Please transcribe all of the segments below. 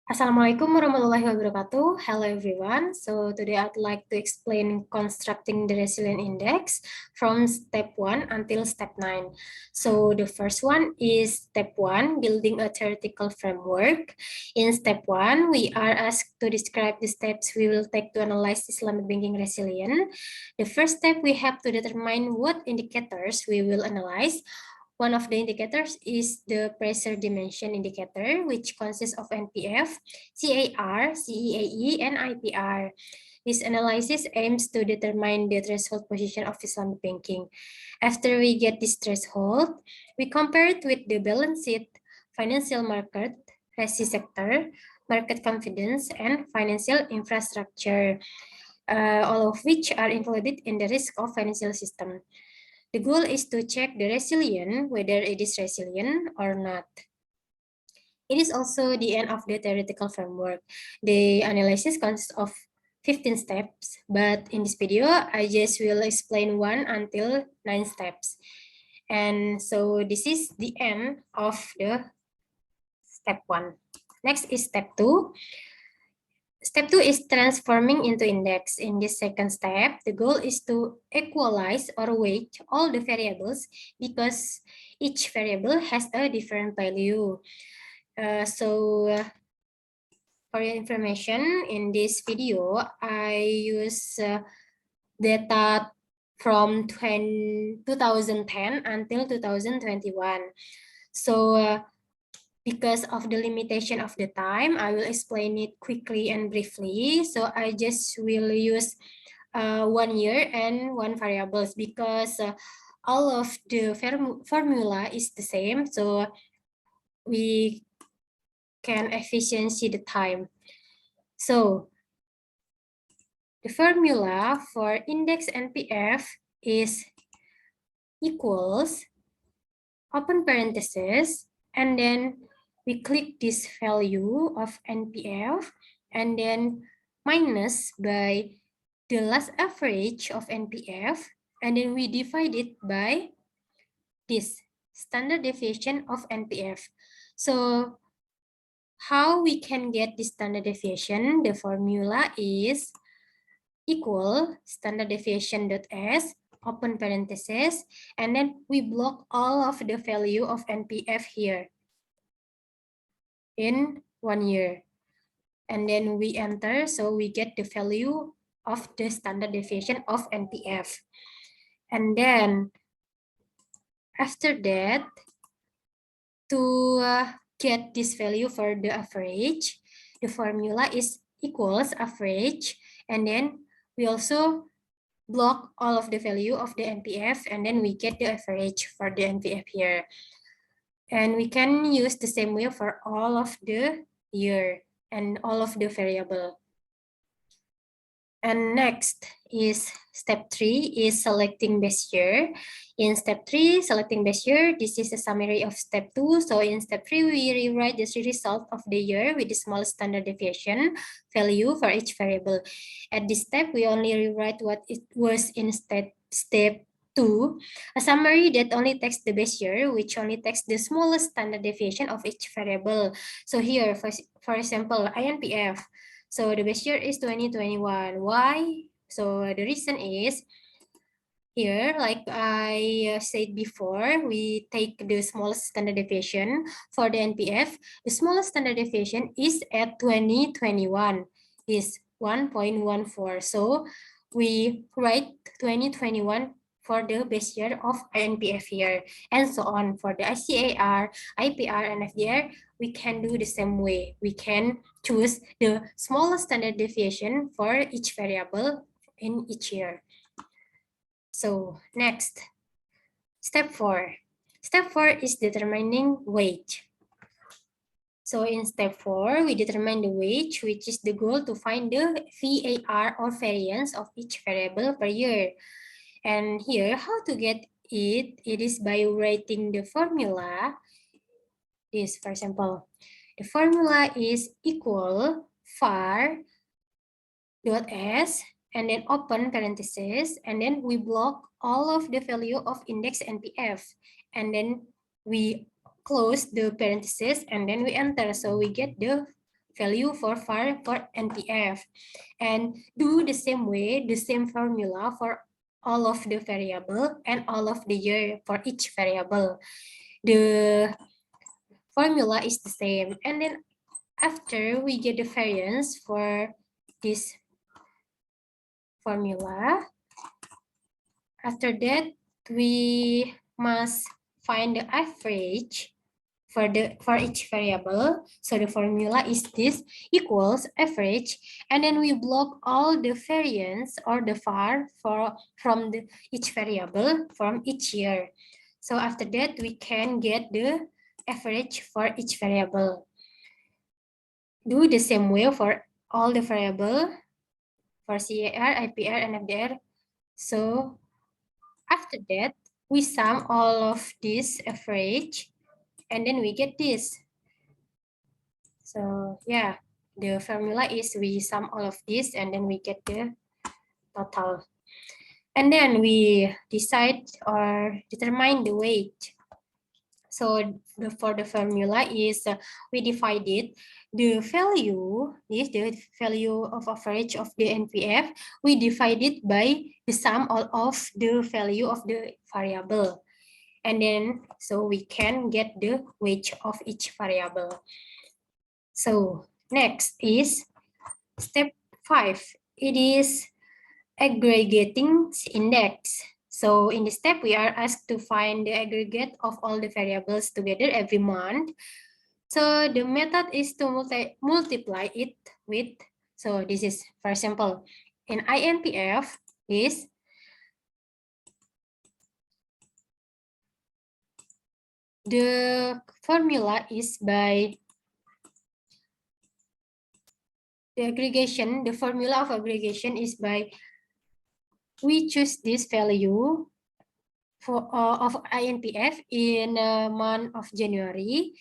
Assalamualaikum warahmatullahi wabarakatuh. Hello everyone. So today I'd like to explain constructing the resilient index from step 1 until step 9. So the first one is step 1, building a theoretical framework. In step 1, we are asked to describe the steps we will take to analyze Islamic banking resilience. The first step, we have to determine what indicators we will analyze. One of the indicators is the pressure dimension indicator, which consists of NPF, CAR, CEAE, and IPR. This analysis aims to determine the threshold position of Islamic banking. After we get this threshold, we compare it with the balance sheet, financial market, resi sector, market confidence, and financial infrastructure, all of which are included in the risk of financial system. The goal is to check the resilience, whether it is resilient or not. It is also the end of the theoretical framework. The analysis consists of 15 steps, but in this video, I just will explain 1 until 9 steps. And so this is the end of the step 1. Next is step 2. Step 2 is transforming into index. In this second step, the goal is to equalize or weight all the variables because each variable has a different value. For your information, in this video, I use data from 2010 until 2021. So because of the limitation of the time, I will explain it quickly and briefly. So I just will use 1 year and 1 variables because all of the formula is the same. So we can efficiency the time. So the formula for index NPF is equals open parenthesis, and then we click this value of NPF and then minus by the last average of NPF, and then we divide it by this standard deviation of NPF. So how we can get the standard deviation? The formula is equal standard deviation dot s open parenthesis, and then we block all of the value of NPF here in 1 year. And then we enter, so we get the value of the standard deviation of NPF. And then after that, to get this value for the average, the formula is equals average, and then we also block all of the value of the NPF, and then we get the average for the NPF here. And we can use the same way for all of the year and all of the variable. And next is step 3 is selecting base year. In step 3, selecting base year, this is a summary of step 2. So in step 3, we rewrite the result of the year with the smallest standard deviation value for each variable. At this step, we only rewrite what it was in step 2, a summary that only takes the base year, which only takes the smallest standard deviation of each variable. So here, for example, INPF. So the base year is 2021. Why? So the reason is here, like I said before, we take the smallest standard deviation for the NPF. The smallest standard deviation is at 2021, is 1.14. So we write 2021 for the base year of INPF here, and so on. For the ICAR, IPR, and FDR, we can do the same way. We can choose the smallest standard deviation for each variable in each year. So next, step 4. Step 4 is determining wage. So in step 4, we determine the wage, which is the goal to find the VAR or variance of each variable per year. And here, how to get it? It is by writing the formula. This, for example, the formula is equal var dot s, and then open parenthesis, and then we block all of the value of index NPF, and then we close the parenthesis, and then we enter, so we get the value for var for NPF, and do the same way, the same formula for all of the variable and all of the year for each variable. The formula is the same, and then after we get the variance for this formula, after that we must find the average for each variable. So the formula is this equals average, and then we block all the variance or the var from each variable from each year. So after that we can get the average for each variable. Do the same way for all the variable for CAR, IPR, and FDR. So after that we sum all of this average, and then we get this. So yeah, the formula is we sum all of this and then we get the total. And then we decide or determine the weight. So for the formula is we divided the value, this the value of average of the NPF, we divide it by the sum of the value of the variable. And then so we can get the weight of each variable. So next is step 5. It is aggregating index. So in this step, we are asked to find the aggregate of all the variables together every month. So the method is to multiply it with, so this is very simple. In INPF is the formula is by the aggregation, the formula of aggregation is by we choose this value for of INPF in the month of January,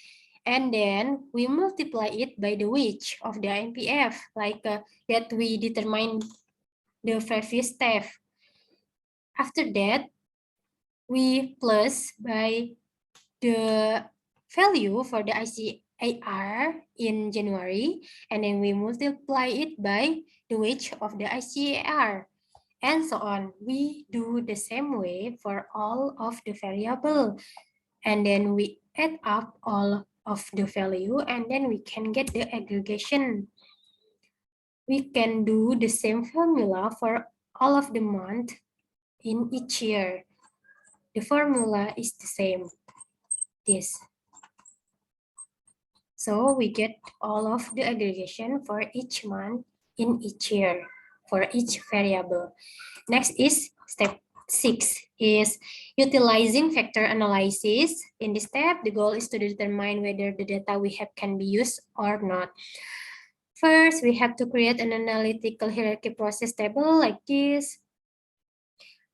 and then we multiply it by the wage of the INPF, like that we determine the previous step. After that, we plus by the value for the ICAR in January, and then we multiply it by the wage of the ICAR, and so on. We do the same way for all of the variable, and then we add up all of the value, and then we can get the aggregation. We can do the same formula for all of the month in each year. The formula is the same, this. So we get all of the aggregation for each month in each year for each variable. Next is step 6 is utilizing factor analysis. In this step, the goal is to determine whether the data we have can be used or not. First, we have to create an analytical hierarchy process table like this.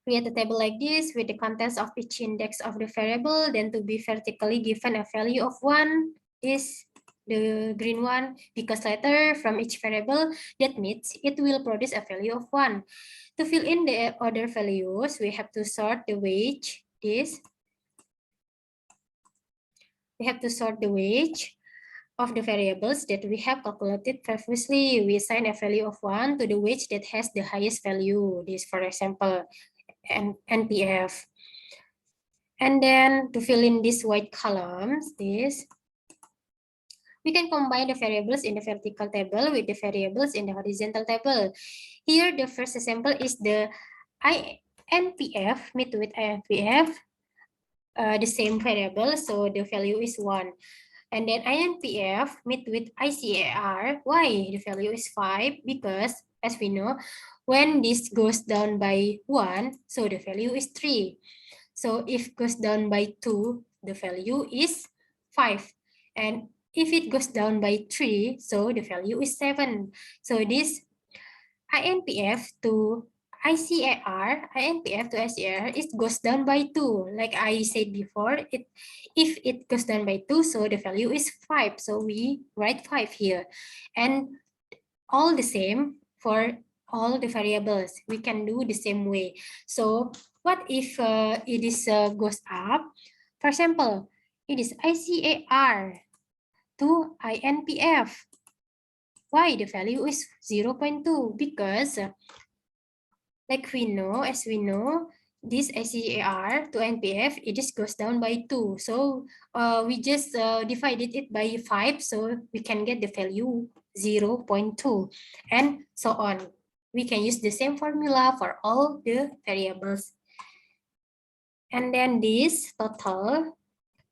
Create a table like this with the contents of each index of the variable, then to be vertically given a value of 1 is the green one, because later from each variable that meets, it will produce a value of 1. To fill in the other values, we have to sort the wage, this. We have to sort the wage of the variables that we have calculated previously. We assign a value of 1 to the wage that has the highest value, this for example, NPF. And then to fill in these white columns, this, we can combine the variables in the vertical table with the variables in the horizontal table. Here, the first example is the INPF meet with INPF, the same variable, so the value is 1. And then INPF meet with ICAR. Why the value is 5? Because as we know, when this goes down by 1, so the value is 3. So if goes down by 2, the value is 5. And if it goes down by 3, so the value is 7. So this INPF to ICAR, INPF to ICAR, it goes down by 2. Like I said before, if it goes down by 2, so the value is 5. So we write 5 here. And all the same for all the variables. We can do the same way. So what if it is goes up? For example, it is ICAR to INPF. Why the value is 0.2? Because like as we know, this ACAR to NPF, it just goes down by 2. So we just divided it by 5, so we can get the value 0.2, and so on. We can use the same formula for all the variables. And then this total,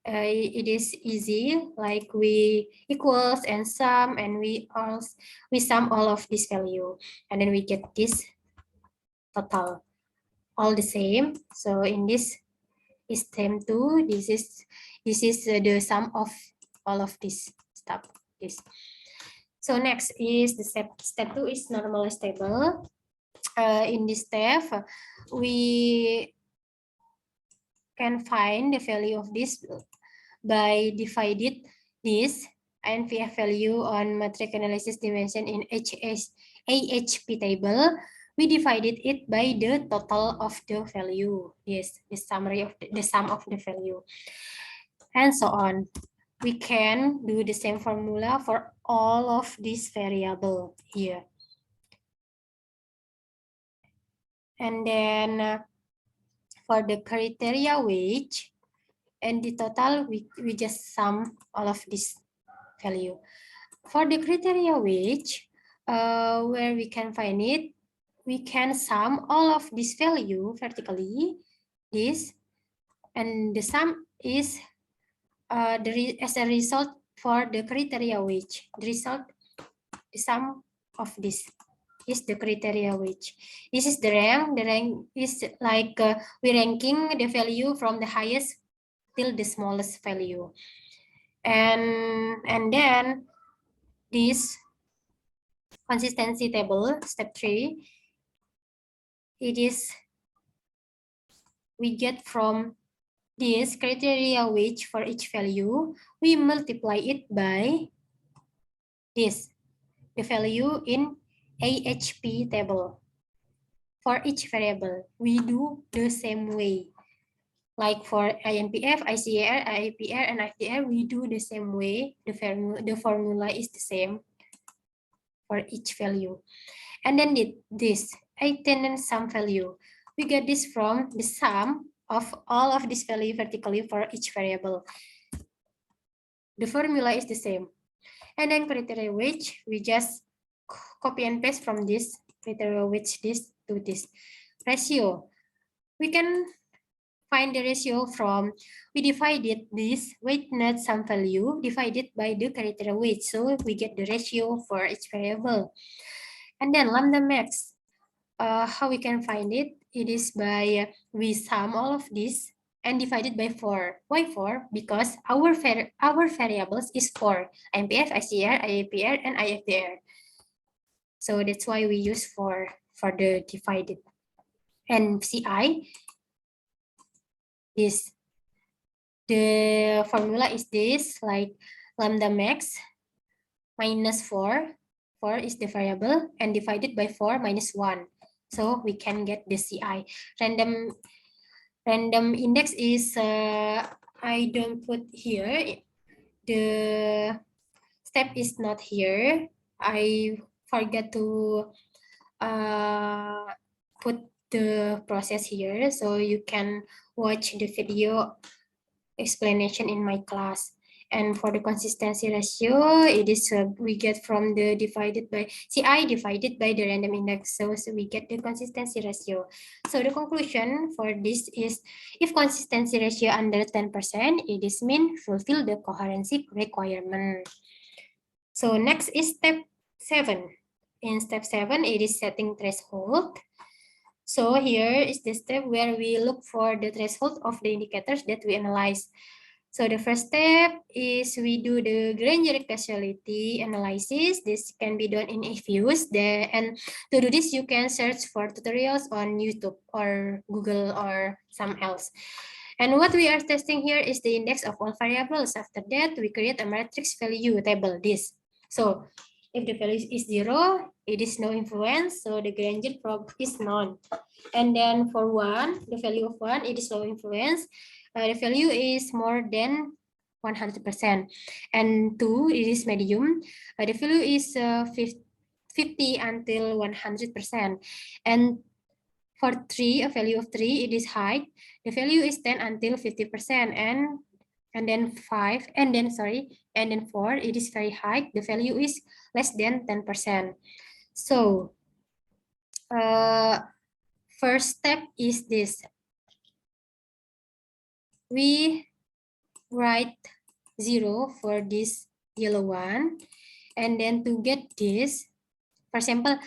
it is easy, like we equals and sum, and we sum all of this value, and then we get this total, all the same. So in this is term 2, this is the sum of all of this stuff. So next is the step 2 is normalized table. In this step, we can find the value of this by divided this NPF value on matrix analysis dimension in AHP table. We divided it by the total of the value. Yes, the summary of the sum of the value, and so on. We can do the same formula for all of these variable here. And then for the criteria wage and the total, we just sum all of this value. For the criteria wage, where we can find it, we can sum all of this value vertically, this, and the sum is as a result for the criteria wage. The sum of this is the criteria wage. This is the rank. The rank is like we ranking the value from the highest till the smallest value. And then this consistency table, step 3, it is we get from this criteria wage for each value, we multiply it by this, the value in AHP table. For each variable, we do the same way. Like for INPF, ICAR, IAPR, and IFDR, we do the same way. The formula is the same for each value. And then this attendant sum value. We get this from the sum of all of this value vertically for each variable. The formula is the same. And then criteria wage, we just copy and paste from this criteria wage this to this ratio. We can find the ratio from, we divided this weight net sum value divided by the criteria wage. So we get the ratio for each variable. And then lambda max, how we can find it? It is by we sum all of this and divided by 4. Why 4? Because our variables is 4, INPF, ICAR, IAPR, and IFDR. So that's why we use 4 for the divided. And CI, the formula is this, like lambda max minus 4. 4 is the variable, and divided by 4 minus 1. So we can get the CI. Random index is, I don't put here. The step is not here. I forgot to put the process here, so you can watch the video explanation in my class. And for the consistency ratio, it is we get from the divided by CI divided by the random index. So we get the consistency ratio. So the conclusion for this is, if consistency ratio under 10%, it is mean fulfill the coherency requirement. So next is step 7. In step 7, it is setting threshold. So here is the step where we look for the threshold of the indicators that we analyze. So the first step is we do the Granger causality analysis. This can be done in Ifuse. And to do this, you can search for tutorials on YouTube or Google or some else. And what we are testing here is the index of all variables. After that, we create a matrix value table, this. So if the value is 0, it is no influence, so the Granger probe is none. And then for 1, the value of 1, it is low influence. The value is more than 100%. And 2, it is medium. The value is 50 until 100%. And for 3, a value of 3, it is high. The value is 10 until 50%. And then 5, and then 4, it is very high. The value is less than 10%. So first step is this. We write 0 for this yellow one. And then to get this, for example,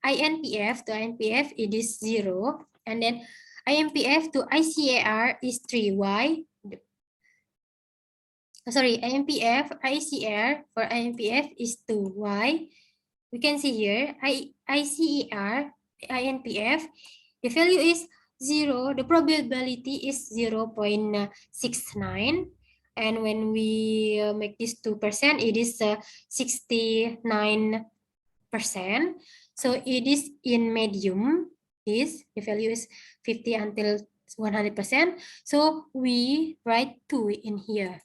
INPF to INPF, it is 0. And then INPF to ICAR is 3. Why? Sorry, INPF, ICAR for INPF is 2. Why? We can see here, ICAR, INPF, the value is 0. The probability is 0.69. And when we make this 2%, it is 69%. So it is in medium. The value is 50 until 100%. So we write 2 in here.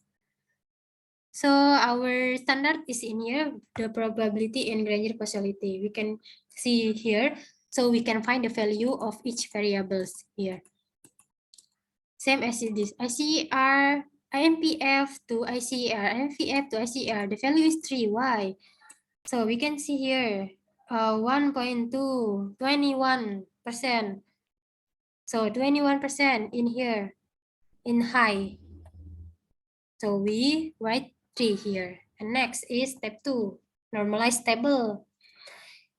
So our standard is in here, the probability and Granger possibility. We can see here. So we can find the value of each variables here. Same as this, ICR, INPF to ICR, INPF to ICR, the value is 3. Why? So we can see here, 1.2, 21%. So 21% in here, in high. So we write 3 here. And next is step 2, normalize table.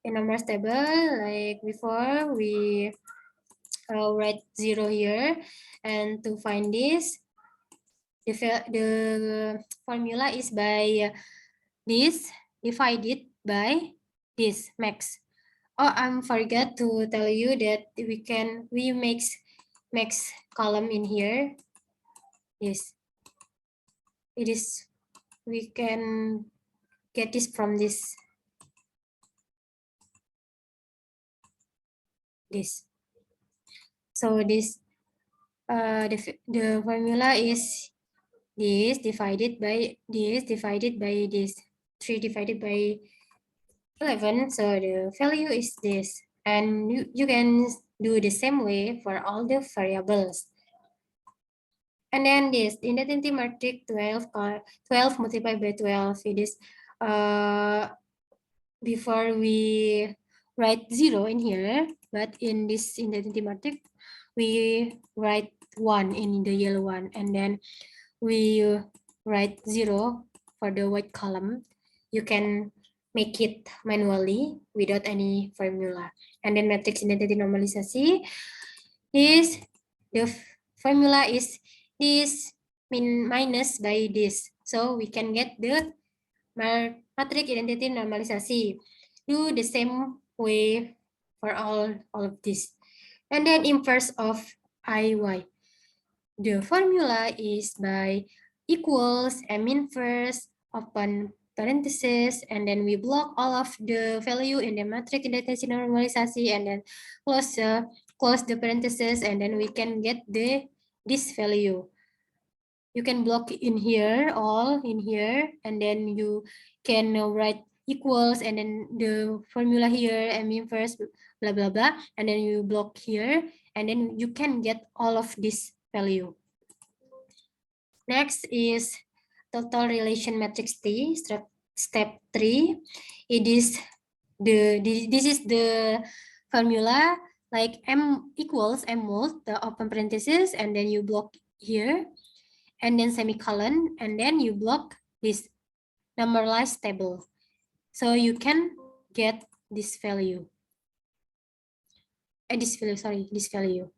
In normalize table, like before, we write 0 here. And to find this, the formula is by this divided by this max. Oh, I forgot to tell you that we make max column in here. Yes, it is. We can get this from this. So this the formula is this divided by this divided by this. 3 divided by 11. So the value is this. And you can do the same way for all the variables. And then this identity matrix 12 multiplied by 12. It is before we write 0 in here, but in this identity matrix we write 1 in the yellow one, and then we write 0 for the white column. You can make it manually without any formula. And then matrix identity normalization is the formula is this minus by this. So we can get the matrix identity normalization. Do the same way for all of this. And then inverse of IY. The formula is by equals M inverse open parenthesis, and then we block all of the value in the matrix identity normalization, and then close the parenthesis, and then we can get this value. You can block in here, all in here, and then you can write equals, and then the formula here, M inverse, blah, blah, blah, and then you block here, and then you can get all of this value. Next is total relation matrix T, step 3. It is this is the formula, like M equals M mod, the open parenthesis, and then you block here, and then semicolon, and then you block this normalized table. So you can get this value. This value.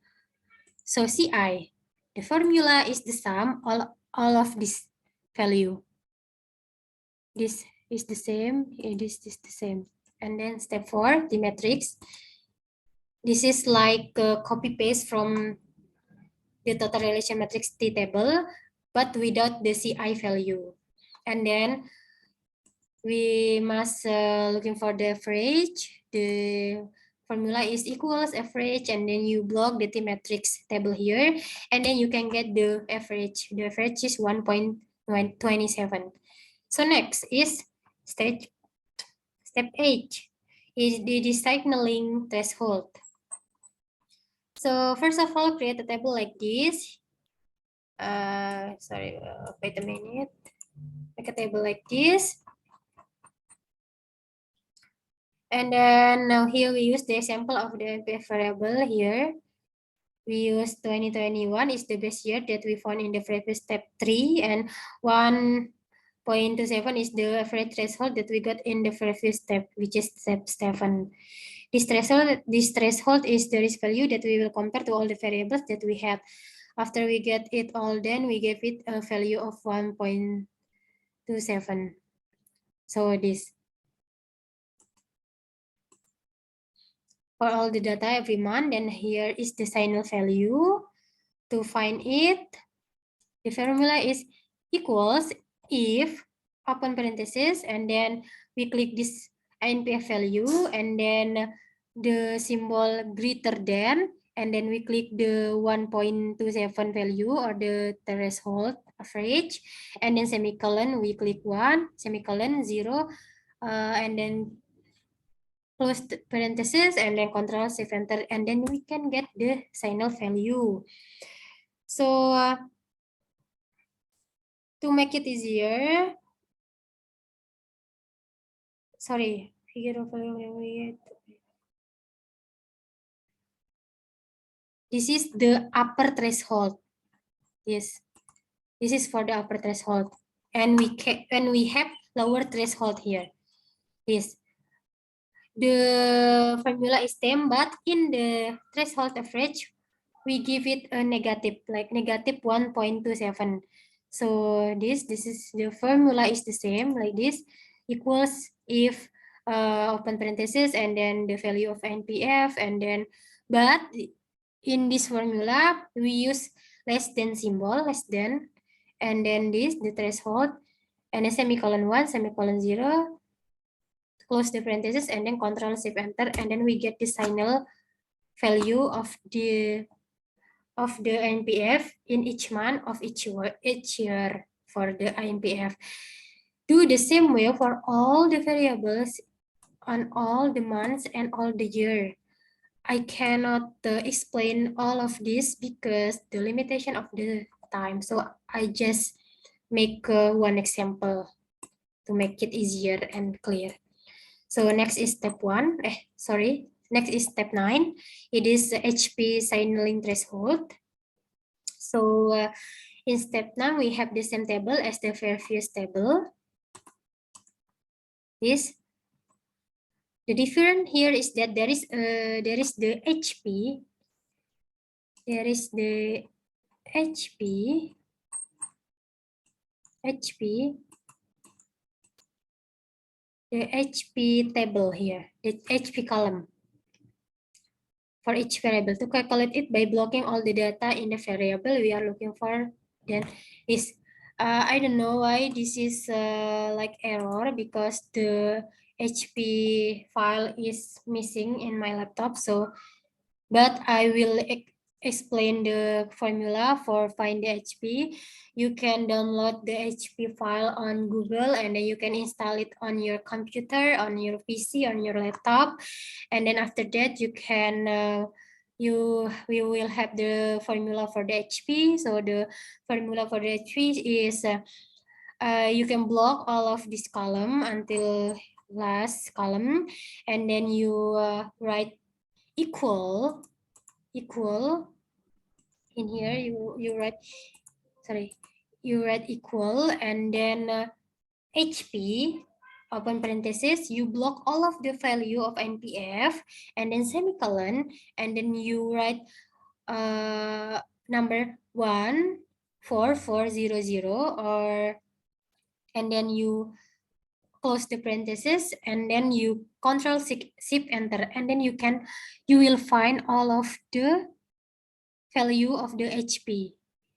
So CI, the formula is the sum all of this value. This is the same, this is the same. And then step 4, the matrix. This is like a copy paste from the total relation matrix T table, but without the CI value. And then we must looking for the average. The formula is equals average, and then you block the T matrix table here, and then you can get the average. The average is 1.2. 27. So next is step 8 is the signaling threshold. So first of all, create a table like this. Wait a minute. Make a table like this. And then now here we use the example of the NPF variable here. We use 2021 is the best year that we found in the previous step 3, and 1.27 is the average threshold that we got in the previous step, which is step 7. This threshold is the risk value that we will compare to all the variables that we have. After we get it all, then we give it a value of 1.27. So this. For all the data every month, then here is the signal value. To find it, the formula is equals if open parenthesis, and then we click this INPF value, and then the symbol greater than, and then we click the 1.27 value or the threshold average, and then semicolon, we click 1, semicolon 0, and then close the parenthesis, and then control shift enter, and then we can get the signal value. So to make it easier, figure of value. This is the upper threshold. Yes, this is for the upper threshold, and we have lower threshold here. Yes, the formula is same, but in the threshold average, we give it a negative, like negative 1.27. So this is the formula is the same, like this, equals if open parenthesis, and then the value of NPF, and then, but in this formula, we use less than symbol, less than, and then this, the threshold, and a semicolon 1, semicolon 0, close the parenthesis, and then control shift enter, and then we get the signal value of the INPF in each month of each year for the INPF. Do the same way for all the variables on all the months and all the year. I cannot explain all of this because the limitation of the time. So I just make one example to make it easier and clear. So next is step 1. Next is step 9. It is HP signaling threshold. So in step 9, we have the same table as the previous table. This. The difference here is that there is the HP. There is the HP. The HP table here, the HP column for each variable. To calculate it by blocking all the data in the variable we are looking for, then is I don't know why this is like error, because the HP file is missing in my laptop. So, but I will explain the formula for find the HP. You can download the HP file on Google, and then you can install it on your computer, on your PC, on your laptop, and then after that you can we will have the formula for the HP. So the formula for the HP is you can block all of this column until last column, and then you write equal in here, you write equal, and then HP open parenthesis, you block all of the value of NPF, and then semicolon, and then you write number 14400, or, and then you close the parenthesis, and then you control shift enter, and then you will find all of the value of the HP,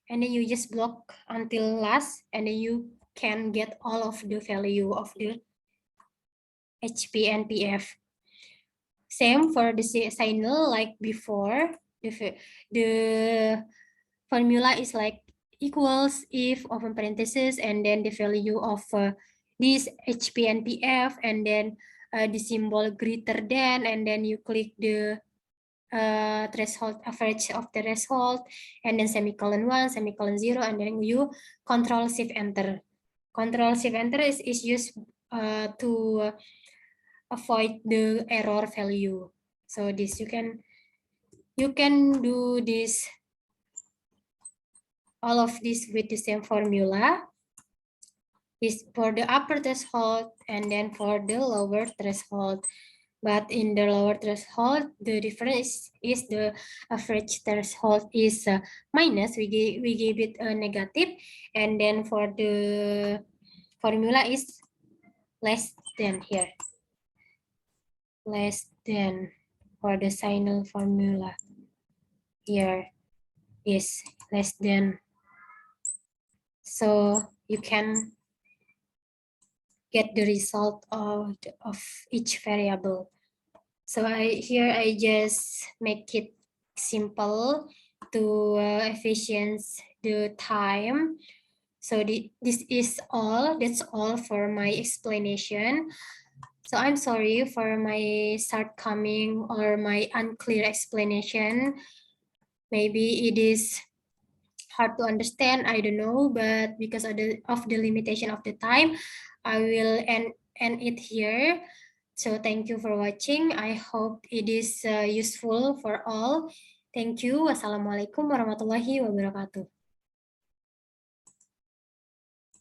and then you just block until last, and then you can get all of the value of the HP and PF. Same for the signal like before. The formula is like equals if open parenthesis and then the value of this HP and PF and then the symbol greater than and then you click the threshold average of the threshold and then semicolon 1 semicolon 0 and then you control shift enter. Control shift enter is used to avoid the error value. So this you can do this all of this with the same formula. Is for the upper threshold and then for the lower threshold. But in the lower threshold, the difference is the average threshold is minus. We gave it a negative, and then for the formula is less than here. Less than for the signal formula. Here is less than. So you can get the result of each variable. So here I just make it simple to efficiency the time. So this is all. That's all for my explanation. So I'm sorry for my shortcoming or my unclear explanation. Maybe it is hard to understand, I don't know, but because of the limitation of the time, I will end it here. So thank you for watching. I hope it is useful for all. Thank you. Wassalamualaikum warahmatullahi wabarakatuh.